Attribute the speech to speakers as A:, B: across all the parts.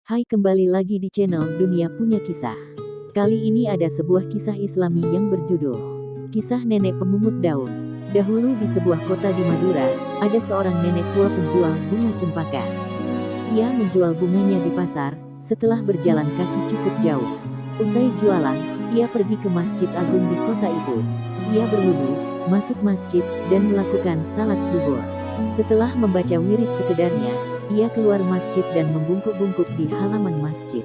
A: Hai, kembali lagi di channel Dunia Punya Kisah. Kali ini ada sebuah kisah Islami yang berjudul Kisah Nenek Pemungut Daun. Dahulu di sebuah kota di Madura, ada seorang nenek tua penjual bunga cempaka. Ia menjual bunganya di pasar, setelah berjalan kaki cukup jauh. Usai jualan, ia pergi ke masjid agung di kota itu. Ia berwudu, masuk masjid, dan melakukan salat zuhur. Setelah membaca wirid sekedarnya, ia keluar masjid dan membungkuk-bungkuk di halaman masjid.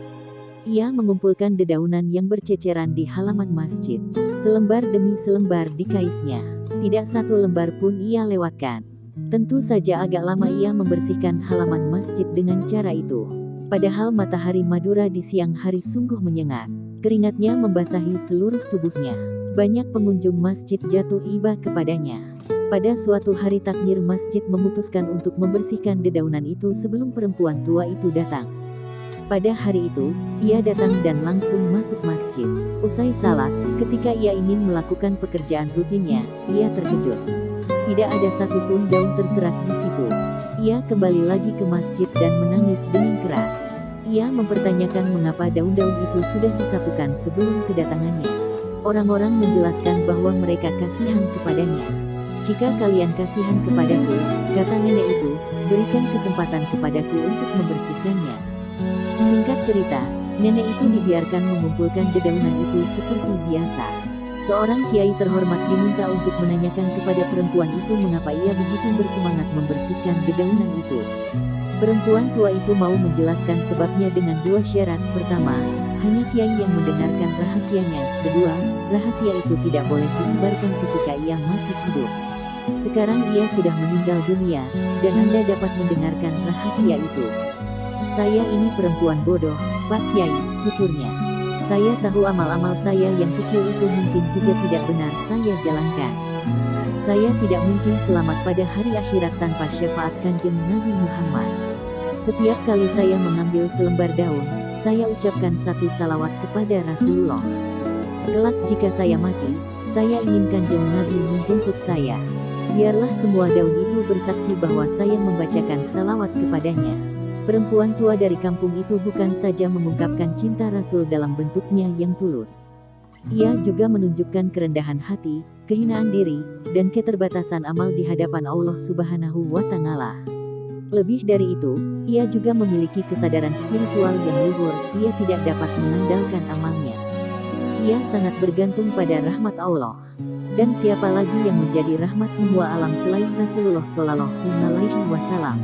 A: Ia mengumpulkan dedaunan yang berceceran di halaman masjid. Selembar demi selembar dikaisnya. Tidak satu lembar pun ia lewatkan. Tentu saja agak lama ia membersihkan halaman masjid dengan cara itu. Padahal matahari Madura di siang hari sungguh menyengat. Keringatnya membasahi seluruh tubuhnya. Banyak pengunjung masjid jatuh iba kepadanya. Pada suatu hari takmir masjid memutuskan untuk membersihkan dedaunan itu sebelum perempuan tua itu datang. Pada hari itu, ia datang dan langsung masuk masjid. Usai salat, ketika ia ingin melakukan pekerjaan rutinnya, ia terkejut. Tidak ada satupun daun terserak di situ. Ia kembali lagi ke masjid dan menangis dengan keras. Ia mempertanyakan mengapa daun-daun itu sudah disapukan sebelum kedatangannya. Orang-orang menjelaskan bahwa mereka kasihan kepadanya. Jika kalian kasihan kepadaku, kata nenek itu, berikan kesempatan kepadaku untuk membersihkannya. Singkat cerita, nenek itu dibiarkan mengumpulkan dedaunan itu seperti biasa. Seorang kiai terhormat diminta untuk menanyakan kepada perempuan itu mengapa ia begitu bersemangat membersihkan dedaunan itu. Perempuan tua itu mau menjelaskan sebabnya dengan dua syarat. Pertama, hanya kiai yang mendengarkan rahasianya. Kedua, rahasia itu tidak boleh disebarkan ketika ia masih hidup. Sekarang ia sudah meninggal dunia, dan Anda dapat mendengarkan rahasia itu. Saya ini perempuan bodoh, Pak Kiai, tuturnya. Saya tahu amal-amal saya yang kecil itu mungkin juga tidak benar saya jalankan. Saya tidak mungkin selamat pada hari akhirat tanpa syafaat Kanjeng Nabi Muhammad. Setiap kali saya mengambil selembar daun, saya ucapkan satu salawat kepada Rasulullah. Kelak jika saya mati, saya ingin Kanjeng Nabi menjemput saya. Biarlah semua daun itu bersaksi bahwa saya membacakan salawat kepadanya. Perempuan tua dari kampung itu bukan saja mengungkapkan cinta Rasul dalam bentuknya yang tulus. Ia juga menunjukkan kerendahan hati, kehinaan diri, dan keterbatasan amal di hadapan Allah Subhanahu wa Ta'ala. Lebih dari itu, ia juga memiliki kesadaran spiritual yang luhur. Ia tidak dapat mengandalkan amalnya. Ia sangat bergantung pada rahmat Allah. Dan siapa lagi yang menjadi rahmat semua alam selain Rasulullah Shallallahu Alaihi Wasallam?